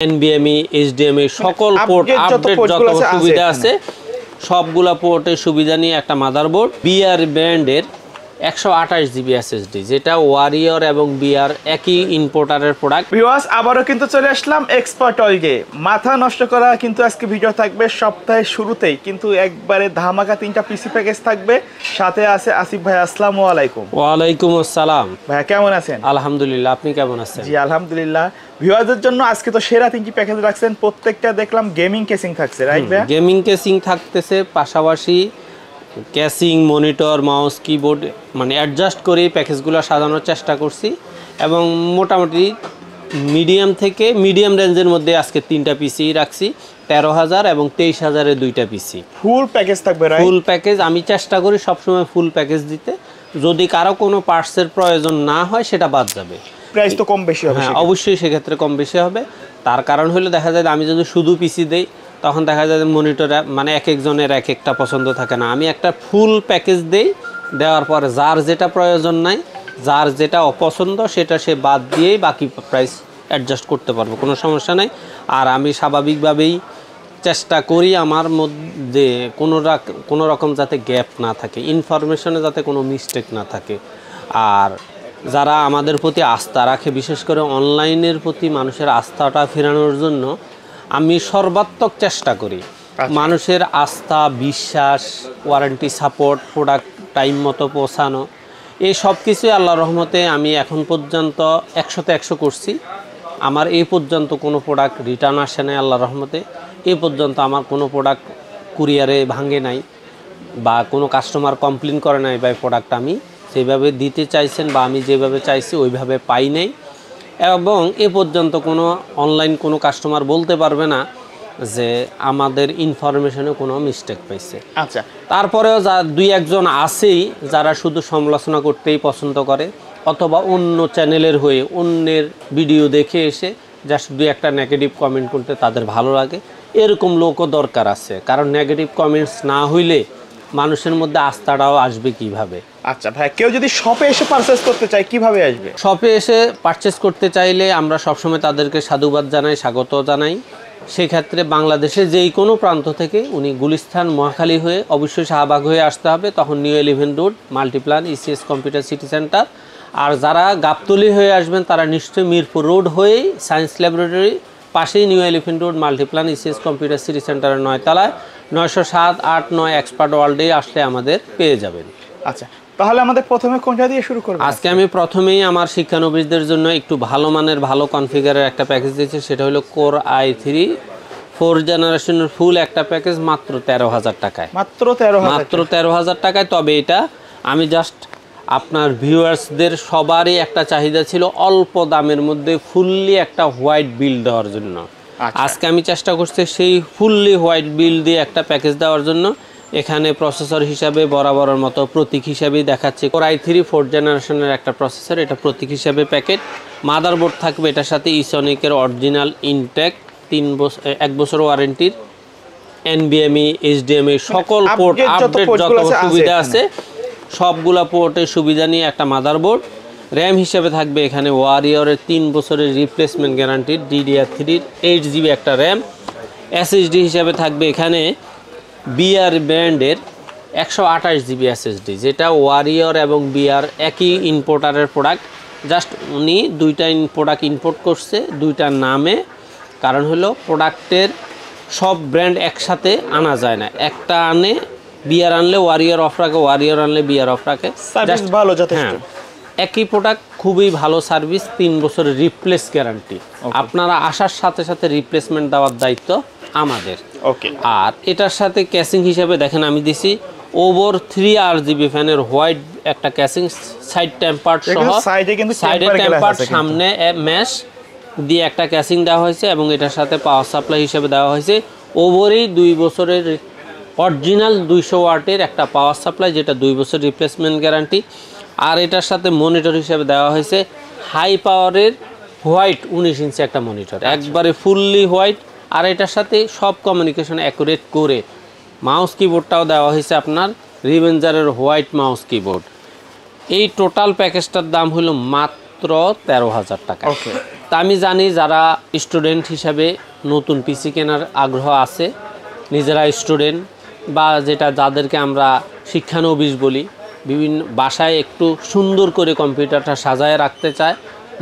NVMe HDMI সকল port update যত সুবিধা আছে সবগুলা পোর্টের সুবিধা নিয়ে একটা মাদারবোর্ড বিআর ব্র্যান্ডের 128 জিবি এসএসডি যেটা ওয়ারিয়র এবং বিআর একই ইম্পোর্টারের প্রোডাক্ট। ভিউয়ার্স আবারও কিন্তু চলে আসলাম এক্সপার্ট অয়েলগে। মাথা নষ্ট করা কিন্তু আজকে ভিডিও থাকবে সপ্তাহের শুরুতেই, কিন্তু একবারে ধামাকা 3টা পিসি প্যাকেজ থাকবে। সাথে আছে আসিফ ভাই। আসসালামু আলাইকুম। ওয়ালাইকুম আসসালাম। ভাই কেমন আছেন? আলহামদুলিল্লাহ, আপনি কেমন আছেন? জি আলহামদুলিল্লাহ। ভিউয়ারদের জন্য আজকে তো সেরা 3টি প্যাকেজ রাখছেন, প্রত্যেকটা দেখলাম গেমিং কেসিং থাকছে, রাইট ভাই? গেমিং কেসিং থাকতেছে, পাশাপাশি ক্যাসিং, মনিটর, মাউস, কিবোর্ড মানে অ্যাডজাস্ট করে প্যাকেজগুলো সাজানোর চেষ্টা করছি এবং মোটামুটি মিডিয়াম থেকে মিডিয়াম রেঞ্জের মধ্যে আজকে 3টা পিসি রাখছি, 13,000 এবং 23,000-এর 2টা পিসি। ফুল প্যাকেজ থাকবে, রাইট? ফুল প্যাকেজ আমি চেষ্টা করি সবসময় ফুল প্যাকেজ দিতে। যদি কারো কোনো পার্টসের প্রয়োজন না হয় সেটা বাদ যাবে। প্রাইস তো কম বেশি হবে? হ্যাঁ অবশ্যই, সেক্ষেত্রে কম বেশি হবে। তার কারণ হলো দেখা যায় আমি যদি শুধু পিসি দেই তখন দেখা যায় মনিটর মানে এক একজনের এক একটা পছন্দ থাকে না। আমি একটা ফুল প্যাকেজ দেই, দেওয়ার পর যার যেটা প্রয়োজন নাই, যার যেটা অপছন্দ সেটা সে বাদ দিয়েই বাকি প্রাইস অ্যাডজাস্ট করতে পারবো, কোনো সমস্যা নাই। আর আমি স্বাভাবিকভাবেই চেষ্টা করি আমার মধ্যে কোনো রকম যাতে গ্যাপ না থাকে, ইনফরমেশনে যাতে কোনো মিস্টেক না থাকে। আর যারা আমাদের প্রতি আস্থা রাখে, বিশেষ করে অনলাইনের প্রতি মানুষের আস্থাটা ফেরানোর জন্য আমি সর্বাত্মক চেষ্টা করি মানুষের আস্থা, বিশ্বাস, ওয়ারেন্টি, সাপোর্ট, প্রোডাক্ট টাইম মতো পৌঁছানো, এই সব কিছুই আল্লাহর রহমতে আমি এখন পর্যন্ত 100তে 100 করছি। আমার এই পর্যন্ত কোনো প্রোডাক্ট রিটার্ন আসে নাই আল্লাহর রহমতে। এই পর্যন্ত আমার কোনো প্রোডাক্ট কুরিয়ারে ভাঙে নাই বা কোনো কাস্টমার কমপ্লেন করে নাই বা প্রোডাক্ট আমি যেভাবে দিতে চাইছেন বা আমি যেভাবে চাইছি ওইভাবে পাই নাই। এবং এ পর্যন্ত কোনো অনলাইন কোনো কাস্টমার বলতে পারবে না যে আমাদের ইনফরমেশনে কোনো মিস্টেক পাইছে। আচ্ছা, তারপরেও যা 2-1জন আছেই যারা শুধু সমালোচনা করতেই পছন্দ করে, অথবা অন্য চ্যানেলের হয়ে অন্যের ভিডিও দেখে এসে জাস্ট 2-একটা নেগেটিভ কমেন্ট করতে তাদের ভালো লাগে। এরকম লোকও দরকার আছে, কারণ নেগেটিভ কমেন্টস না হইলে মানুষের মধ্যে আস্থাটাও আসবে কিভাবে। আচ্ছা ভাই, কেউ যদি শপে এসে পারচেজ করতে চায় কিভাবে আসবে? শপে এসে পারচেস করতে চাইলে আমরা সবসময় তাদেরকে সাধুবাদ জানাই, স্বাগত জানাই। সেক্ষেত্রে বাংলাদেশে যেই কোনো প্রান্ত থেকে উনি গুলিস্তান, মহাখালী হয়ে অবশ্যই শাহবাগ হয়ে আসতে হবে, তখন new elephant road, Multiplan, ECS computer city centre. আর যারা গাবতলী হয়ে আসবেন তারা নিশ্চয়ই মিরপুর রোড হয়েই সায়েন্স ল্যাবরেটরি পাশেই new elephant road, Multiplan, ECS computer city সেন্টারের 9 তলায় 907, 8, 9 এক্সপার্ট ওয়ার্ল্ডে আসলে আমাদের পেয়ে যাবেন। আচ্ছা, তাহলে আমাদের প্রথমে কোনটা দিয়ে শুরু করব? আজকে আমি প্রথমেই আমার শিক্ষানবিশদের জন্য একটু ভালো মানের ভালো কনফিগারের একটা প্যাকেজ দিয়েছি, সেটা হলো কোর i3 4 জেনারেশনের ফুল একটা প্যাকেজ মাত্র 13,000 টাকায়। মাত্র 13,000 টাকায়। তবে এটা আমি জাস্ট আপনার ভিউয়ার্সদের সবারই একটা চাহিদা ছিল অল্প দামের মধ্যে ফুললি একটা হোয়াইট বিল দেওয়ার জন্য। আজকে আমি চেষ্টা করছি সেই ফুললি হোয়াইট বিল দিয়ে একটা প্যাকেজ দেওয়ার জন্য। এখানে প্রসেসর হিসাবে বরাবরের মতো প্রতীক হিসাবেই দেখাচ্ছে কোর i3 4 জেনারেশনের একটা প্রসেসর, এটা প্রতীক হিসাবে প্যাকেট। মাদারবোর্ড থাকবে এটার সাথে ইসনিকের অরিজিনাল ইনটেক 1 বছর ওয়ারেন্টির, NVMe HDMI সকল পোর্ট আপডেট যত সুবিধা আছে সবগুলা পোর্টের সুবিধা নিয়ে একটা মাদারবোর্ড। র্যাম হিসেবে থাকবে এখানে ওয়ারিয়রের 3 বছরের রিপ্লেসমেন্ট গ্যারান্টির DDR3 8 জিবি একটা র্যাম। SSD হিসেবে থাকবে এখানে বিআর ব্র্যান্ডের 128 জিবি SSD যেটা ওয়ারিয়র এবং বিআর একই ইম্পোর্টারের প্রোডাক্ট। জাস্ট উনি 2টা প্রোডাক্ট ইম্পোর্ট করছে 2টা নামে, কারণ হলো প্রোডাক্টের সব ব্র্যান্ড একসাথে আনা যায় না, একটা আনে বিআর আনলে ওয়ারিয়র অফ রাখে, ওয়ারিয়র আনলে বিআর অফ রাখে। সার্ভিস ভালো, যথেষ্ট। একই প্রোডাক্ট, খুবই ভালো সার্ভিস, 3 বছরের রিপ্লেস গ্যারান্টি। আপনারা আসার সাথে সাথে রিপ্লেসমেন্ট দেওয়ার দায়িত্ব আমাদের। ওকে। আর এটার সাথে ক্যাসিং হিসাবে দেখেন আমি দিছি ওভার 3 RGB ফ্যানের হোয়াইট একটা ক্যাসিং, সাইড টেম্পার্ড সহ, সাইডে টেম্পার্ড, সামনে ম্যাশ দিয়ে একটা ক্যাসিং দেওয়া হয়েছে এবং এটার সাথে পাওয়ার সাপ্লাই হিসেবে দেওয়া হয়েছে ওভারই 2 বছরের অরিজিনাল 200 ওয়াটের একটা পাওয়ার সাপ্লাই, যেটা 2 বছর রিপ্লেসমেন্ট গ্যারান্টি। আর এটার সাথে মনিটর হিসেবে দেওয়া হয়েছে হাই পাওয়ারের হোয়াইট 19 ইঞ্চি একটা মনিটর, একবারে ফুললি হোয়াইট। আর এটার সাথে সব কমিউনিকেশন অ্যাকুরেট করে মাউস কিবোর্ডটাও দেওয়া হয়েছে আপনার রিভেঞ্জারের হোয়াইট মাউস কিবোর্ড। এই টোটাল প্যাকেজটার দাম হলো মাত্র মাত্র 13,000 টাকা। ওকে, তা আমি জানি যারা স্টুডেন্ট হিসাবে নতুন পিসি কেনার আগ্রহ আছে, নিজেরা স্টুডেন্ট বা যাদেরকে আমরা শিক্ষানবিশ বলি, বিভিন্ন বাসায় একটু সুন্দর করে কম্পিউটারটা সাজায় রাখতে চায়,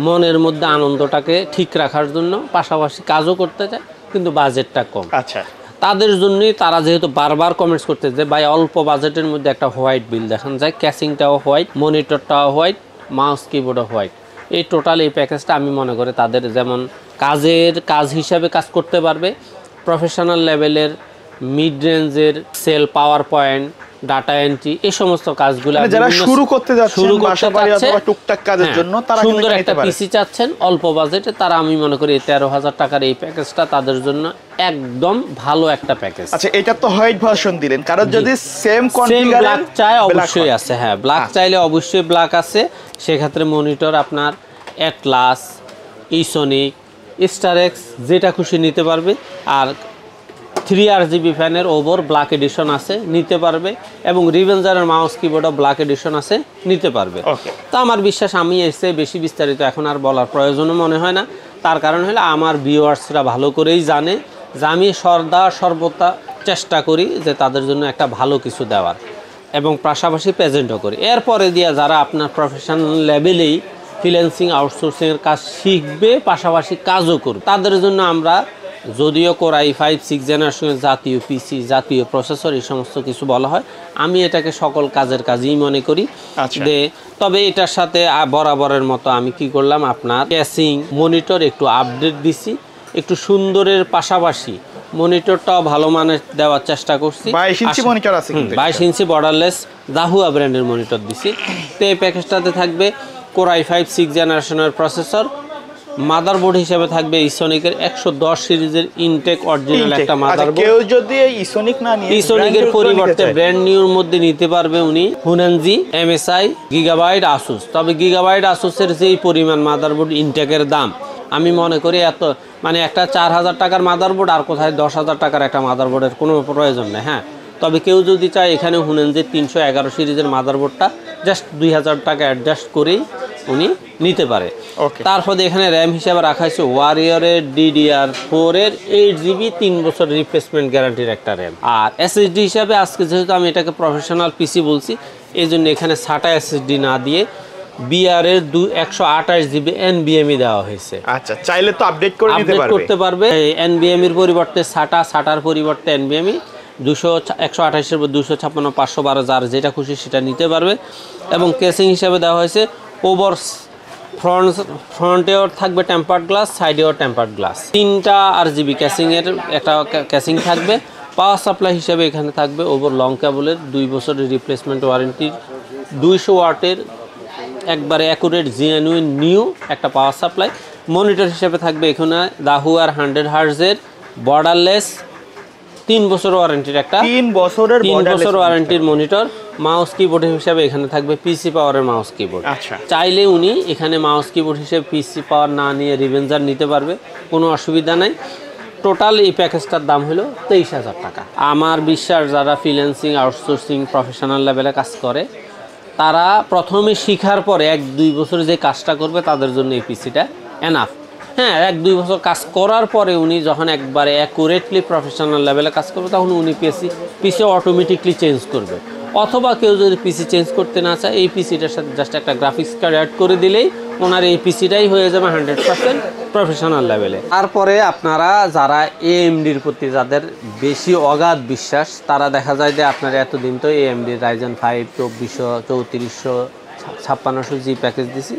মনের মধ্যে আনন্দটাকে ঠিক রাখার জন্য, পাশাপাশি কাজও করতে চায় কিন্তু বাজেটটা কম, আচ্ছা, তাদের জন্যই তারা যেহেতু বারবার কমেন্টস করতে যে ভাই অল্প বাজেটের মধ্যে একটা হোয়াইট বিল দেখান যায়, ক্যাসিংটাও হোয়াইট, মনিটরটাও হোয়াইট, মাউস কিবোর্ডও হোয়াইট, এই টোটাল এই প্যাকেজটা আমি মনে করি তাদের যেমন কাজ হিসাবে কাজ করতে পারবে, প্রফেশনাল লেভেলের মিড রেঞ্জের সেল, পাওয়ার পয়েন্ট, ডাটা এন্ট্রি, এই সমস্ত কাজগুলো যারা শুরু করতে যাচ্ছেন বাসাবাড়ি অথবা টুকটাক কাজের জন্য, তারা সুন্দর একটা পিসি চাচ্ছেন অল্প বাজেটে, তারা আমি মনে করি 13,000 টাকার এই প্যাকেজটা তাদের জন্য একদম ভালো একটা প্যাকেজ। আচ্ছা, এটা তো হোয়াইট ভার্সন দিলেন, কারণ যদি সেম ব্ল্যাক চাই অবশ্যই আছে, হ্যাঁ ব্ল্যাক চাইলে অবশ্যই ব্ল্যাক আছে। সেক্ষেত্রে মনিটর আপনার অ্যাটলাস, ইসোনিক, স্টারেক্স যেটা খুশি নিতে পারবে। আর 3RGB ফ্যানের ওভার ব্ল্যাক এডিশন আছে, নিতে পারবে, এবং রিভেঞ্জারের মাউস কিবোর্ডও ব্ল্যাক এডিশন আছে, নিতে পারবে। তো আমার বিশ্বাস আমি এসে বেশি বিস্তারিত এখন আর বলার প্রয়োজনও মনে হয় না। তার কারণ হলো আমার ভিউয়ার্সরা ভালো করেই জানে যে আমি সর্বদা চেষ্টা করি যে তাদের জন্য একটা ভালো কিছু দেওয়ার, এবং পাশাপাশি প্রেজেন্টও করি। এরপরে দিয়ে যারা আপনার প্রফেশনাল লেভেলেই ফ্রিল্যান্সিং আউটসোর্সিংয়ের কাজ শিখবে, পাশাপাশি কাজও করবে, তাদের জন্য আমরা যদিও Core i5 6th জেনারেশনের জাতীয় পিসি, জাতীয় প্রসেসর, এই সমস্ত কিছু বলা হয়, আমি এটাকে সকল কাজের কাজই মনে করি। তবে এটার সাথে বরাবরের মতো আমি কি করলাম, আপনার ক্যাসিং, মনিটর একটু আপডেট দিছি, একটু সুন্দরের পাশাপাশি মনিটরটাও ভালো মানের দেওয়ার চেষ্টা করছি। 22 ইঞ্চি মনিটর আছে, 22 ইঞ্চি বর্ডারলেস দাহুয়া ব্র্যান্ডের মনিটর দিছি। তো এই প্যাকেজটাতে থাকবে Core i5 6th জেনারেশনের প্রসেসর, মাদারবোর্ড হিসেবে থাকবে ইসোনিকের 110 সিরিজের ইনটেক অরিজিনাল একটা মাদারবোর্ড। কেউ যদি ইসোনিক না নিয়ে ইসোনিকের পরিবর্তে ব্র্যান্ড নিউর মধ্যে নিতে পারবে উনি হুনানজি, MSI, গিগাবাইট, আসুস। তবে গিগাবাইট আসুসের যেই পরিমাণ মাদারবোর্ড ইনটেকের দাম, আমি মনে করি এত মানে একটা 4,000 টাকার মাদারবোর্ড আর কোথায় 10,000 টাকার একটা মাদারবোর্ডের কোনো প্রয়োজন নেই। হ্যাঁ, তবে কেউ যদি চায় এখানে হুনানজি 311 সিরিজের মাদারবোর্ডটা জাস্ট 2,000 টাকা অ্যাডজাস্ট করেই উনি নিতে পারে। তারপরে এখানে র্যাম হিসাবে রাখা হয়েছে ওয়ারিয়রের DDR4 এর 8GB 3 বছর রিপ্লেসমেন্ট গ্যারান্টির একটা র্যাম। আর SSD হিসাবে আজকে যেহেতু আমি এটাকে প্রফেশনাল পিসি বলছি, এই জন্য এখানে SATA SSD না দিয়ে BR এর 128GB NVMe দেওয়া হয়েছে। আচ্ছা, চাইলে তো আপডেট করে নিতে পারবে, করতে পারবে। NVMe এর পরিবর্তে SATAর পরিবর্তে NVMe 128 এর 256, 512, যার যেটা খুশি সেটা নিতে পারবে। এবং কেসিং হিসাবে দেওয়া হয়েছে ওভার ফ্রন্টেও থাকবে টেম্পার্ড গ্লাস, সাইডেও টেম্পার্ড গ্লাস, 3টা RGB ক্যাসিংয়ের একটা ক্যাসিং থাকবে। পাওয়ার সাপ্লাই হিসাবে এখানে থাকবে ওভার লং কেবলের 2 বছরের রিপ্লেসমেন্ট ওয়ারেন্টির 200 ওয়াটের একবারে অ্যাকুরেট জেনুইন নিউ একটা পাওয়ার সাপ্লাই। মনিটর হিসাবে থাকবে এখানে দাহুয়ার 100 হার্জের বর্ডারলেস 3 বছর ওয়ারেন্টির একটা 3 বছরের ওয়ারেন্টির মনিটর। মাউস কিবোর্ড হিসাবে এখানে থাকবে পিসি পাওয়ারের মাউস কিবোর্ড। আচ্ছা, চাইলে উনি এখানে মাউস কিবোর্ড হিসেবে পিসি পাওয়ার না নিয়ে রিভেঞ্জার নিতে পারবে, কোনো অসুবিধা নাই। টোটাল এই প্যাকেজটার দাম হলো 23,000 টাকা। আমার বিশ্বাস যারা ফ্রিল্যান্সিং আউটসোর্সিং প্রফেশনাল লেভেলে কাজ করে, তারা প্রথমে শিখার পরে 1-2 বছর যে কাজটা করবে তাদের জন্য এই পিসিটা এনাফ। হ্যাঁ, 1-2 বছর কাজ করার পরে উনি যখন একবারে অ্যাকুরেটলি প্রফেশনাল লেভেলে কাজ করবে, তখন উনি পিসি অটোমেটিকলি চেঞ্জ করবে। অথবা কেউ যদি পিসি চেঞ্জ করতে না চায়, এই পিসিটার সাথে জাস্ট একটা গ্রাফিক্স কার্ড অ্যাড করে দিলেই ওনার এই পিসিটাই হয়ে যাবে 100% প্রফেশনাল লেভেলে। তারপরে আপনারা যারা AMDর প্রতি যাদের বেশি অগাধ বিশ্বাস, তারা দেখা যায় যে আপনারা এতদিন তো AMD Ryzen 5 2400, 3400, 5600G প্যাকেজ দিছি।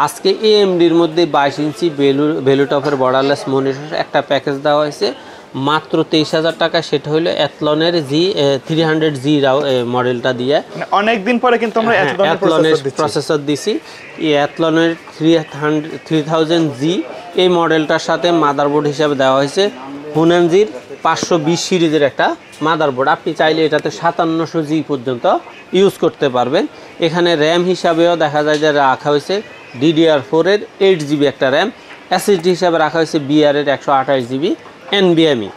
আজকে AMDর মধ্যে 22 ইঞ্চি ভ্যালুটপের বর্ডারলেস মনিটর একটা প্যাকেজ দেওয়া হয়েছে মাত্র 23,000 টাকা। সেটা হলো অ্যাথলনের G300G মডেলটা দিয়ে। অনেকদিন পরে কিন্তু আমরা অ্যাথলনের প্রসেসর দিছি। এই অ্যাথলনের 3000G এই মডেলটার সাথে মাদারবোর্ড হিসাবে দেওয়া হয়েছে হুনানজির 520 সিরিজের একটা মাদারবোর্ড। আপনি চাইলে এটাতে 5700G পর্যন্ত ইউজ করতে পারবেন। এখানে র্যাম হিসাবেও দেখা যায় যে রাখা হয়েছে DDR4 এর 8GB একটা র্যাম। SSD হিসাবে রাখা হয়েছে BR এর 128GB NVMe।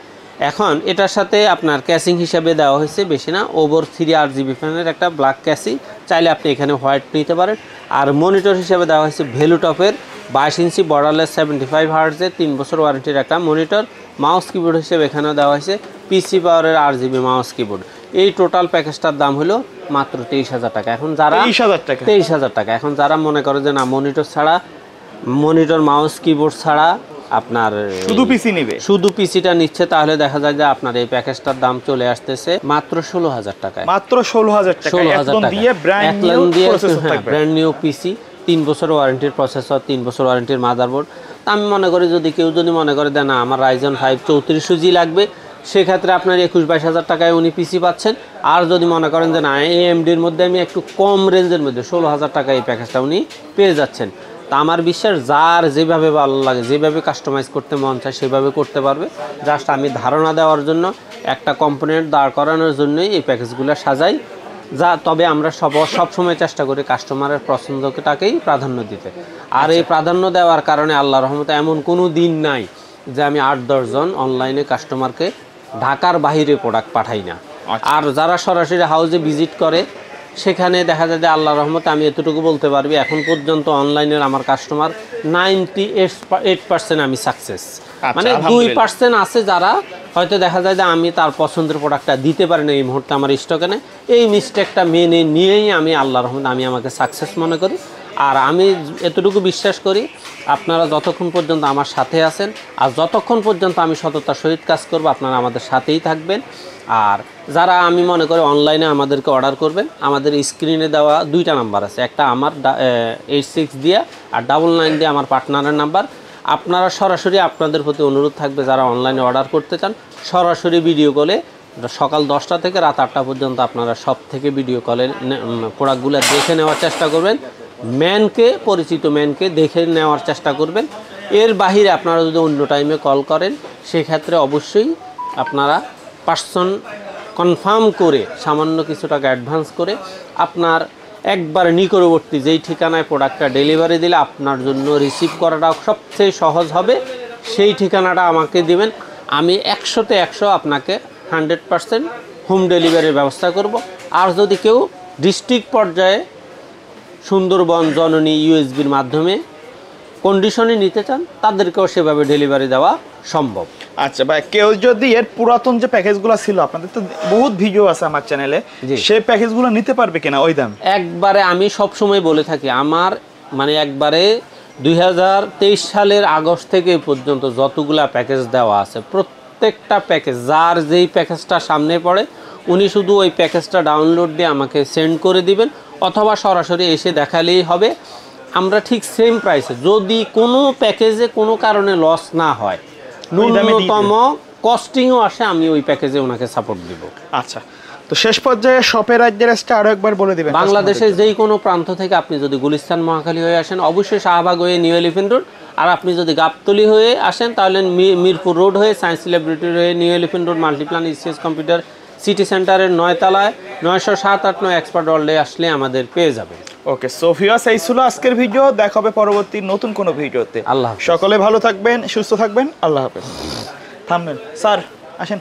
এখন এটার সাথে আপনার ক্যাসিং হিসাবে দেওয়া হয়েছে বেশি না, ওভার 3RGB ফ্যানের একটা ব্ল্যাক ক্যাসিং, চাইলে আপনি এখানে হোয়াইট নিতে পারেন। আর মনিটর হিসেবে দেওয়া হয়েছে ভেলুটপের 22 ইঞ্চি বর্ডারলেস 75 হার্টজের 3 বছর ওয়ারেন্টির একটা মনিটর। মাউস কিবোর্ড হিসেবে এখানেও দেওয়া হয়েছে পিসি পাওয়ারের RGB মাউস কিবোর্ড। এই টোটাল প্যাকেজটার দাম হলো মাত্র 23,000 টাকা। এখন যারা 23,000 টাকা, এখন যারা মনে করে যে না মনিটর ছাড়া, মনিটর মাউস কিবোর্ড ছাড়া আপনার শুধু পিসি নেবে, শুধু পিসিটা নিচ্ছে, তাহলে দেখা যায় যে আপনার এই প্যাকেজটার দাম চলে আসতেছে মাত্র 16,000 টাকায়। মাত্র 16,000 টাকা, 16,000 টাকা দিয়ে ব্র্যান্ড নিউ প্রসেসর থাকবে, ব্র্যান্ড নিউ পিসি, 3 বছর ওয়ারেন্টির প্রসেসর, 3 বছর ওয়ারেন্টির মাদারবোর্ড। আমি মনে করি যদি কেউ মনে করে দেয় না আমার Ryzen 5 3400G লাগবে, সেক্ষেত্রে আপনার 21-22,000 টাকায় উনি পিসি পাচ্ছেন। আর যদি মনে করেন যে না AMDর মধ্যে আমি একটু কম রেঞ্জের মধ্যে 16,000 টাকায় এই প্যাকেজটা উনি পেয়ে যাচ্ছেন। তা আমার বিশ্বাস যার যেভাবে ভালো লাগে, যেভাবে কাস্টমাইজ করতে মন চায় সেভাবে করতে পারবে। জাস্ট আমি ধারণা দেওয়ার জন্য, একটা কম্পোনেন্ট দাঁড় করানোর জন্যই এই প্যাকেজগুলো সাজাই। তবে আমরা সবসময় চেষ্টা করি কাস্টমারের পছন্দটাকেই প্রাধান্য দিতে। আর এই প্রাধান্য দেওয়ার কারণে আল্লাহর রহমতে এমন কোনো দিন নাই যে আমি 8-10 জন অনলাইনে কাস্টমারকে ঢাকার বাইরে প্রোডাক্ট পাঠাই না। আর যারা সরাসরি হাউসে ভিজিট করে সেখানে দেখা যায় যে আল্লাহর রহমতে আমি এতটুকু বলতে পারবি এখন পর্যন্ত অনলাইনের আমার কাস্টমার 98% আমি সাকসেস। মানে 2% আছে যারা হয়তো দেখা যায় যে আমি তার পছন্দের প্রোডাক্টটা দিতে পারি না এই মুহূর্তে আমার স্টকে নেই, এই মিস্টেকটা মেনে নিয়েই আমি আল্লাহর রহমতে আমি আমাকে সাকসেস মনে করি। আর আমি এতটুকু বিশ্বাস করি আপনারা যতক্ষণ পর্যন্ত আমার সাথে আছেন আর যতক্ষণ পর্যন্ত আমি সততার সহিত কাজ করব আপনারা আমাদের সাথেই থাকবেন। আর যারা আমি মনে করি অনলাইনে আমাদেরকে অর্ডার করবেন, আমাদের স্ক্রিনে দেওয়া 2টা নাম্বার আছে, একটা আমার 86 দিয়ে আর 99 দিয়ে আমার পার্টনারের নাম্বার। আপনারা সরাসরি, আপনাদের প্রতি অনুরোধ থাকবে যারা অনলাইনে অর্ডার করতে চান সরাসরি ভিডিও কলে সকাল 10টা থেকে রাত 8টা পর্যন্ত আপনারা সব থেকে ভিডিও কলে প্রোডাক্টগুলো দেখে নেওয়ার চেষ্টা করবেন। পরিচিত ম্যানকে দেখে নেওয়ার চেষ্টা করবেন। এর বাহিরে আপনারা যদি অন্য টাইমে কল করেন সেক্ষেত্রে অবশ্যই আপনারা পার্সন কনফার্ম করে সামান্য কিছু টাকা অ্যাডভান্স করে আপনার একবার নিকটবর্তী যেই ঠিকানায় প্রোডাক্টটা ডেলিভারি দিলে আপনার জন্য রিসিভ করাটা সবচেয়ে সহজ হবে, সেই ঠিকানাটা আমাকে দিবেন। আমি 100তে 100 আপনাকে 100% হোম ডেলিভারির ব্যবস্থা করব। আর যদি কেউ ডিস্ট্রিক্ট পর্যায়ে সুন্দরবন, জননী, ইউএসবির মাধ্যমে কন্ডিশনে নিতে চান তাদেরকেও সেভাবে ডেলিভারি দেওয়া সম্ভব। আচ্ছা ভাই, কেউ যদি এর পুরাতন যে প্যাকেজগুলো ছিল, আপনাদের তো বহুত ভিডিও আছে আমার চ্যানেলে, সেই প্যাকেজগুলো নিতে পারবে কিনা ওই দাম? একবারে আমি সব সময় বলে থাকি আমার মানে একবারে 2023 সালের আগস্ট থেকে পর্যন্ত যতগুলা প্যাকেজ দেওয়া আছে প্রত্যেকটা প্যাকেজ যার যেই প্যাকেজটা সামনে পড়ে উনি শুধু ওই প্যাকেজটা ডাউনলোড দিয়ে আমাকে সেন্ড করে দিবেন অথবা সরাসরি এসে দেখালেই হবে। আমরা ঠিক সেম প্রাইসে, যদি কোনো প্যাকেজে কোনো কারণে লস না হয়, ন্যূনতম কস্টিংও আসে, আমি ওই প্যাকেজে ওনাকে সাপোর্ট দিব। আচ্ছা, তো শেষ পর্যায়ে শপের অ্যাড্রেসটা আরো একবার বলে দিবেন। বাংলাদেশের যেই কোনো প্রান্ত থেকে আপনি যদি গুলিস্তান, মহাখালী হয়ে আসেন অবশ্যই শাহবাগ হয়ে নিউ এলিফ্যান্ট রোড, আর আপনি যদি গাবতলী হয়ে আসেন তাহলে মিরপুর রোড হয়ে সায়েন্স ল্যাবরেটরি হয়ে new elephant road Multiplan ECS computer city সেন্টারের 9 তলায় 907-9 এক্সপার্ট ওয়ার্ল্ডে আসলে আমাদের পেয়ে যাবে। ওকে, সোফিয়াস, এই ছিল আজকের ভিডিও। দেখা হবে পরবর্তী নতুন কোনো ভিডিওতে। আল্লাহ, সকলে ভালো থাকবেন, সুস্থ থাকবেন। আল্লাহ হাফেজ। থামবেন স্যার, আসেন।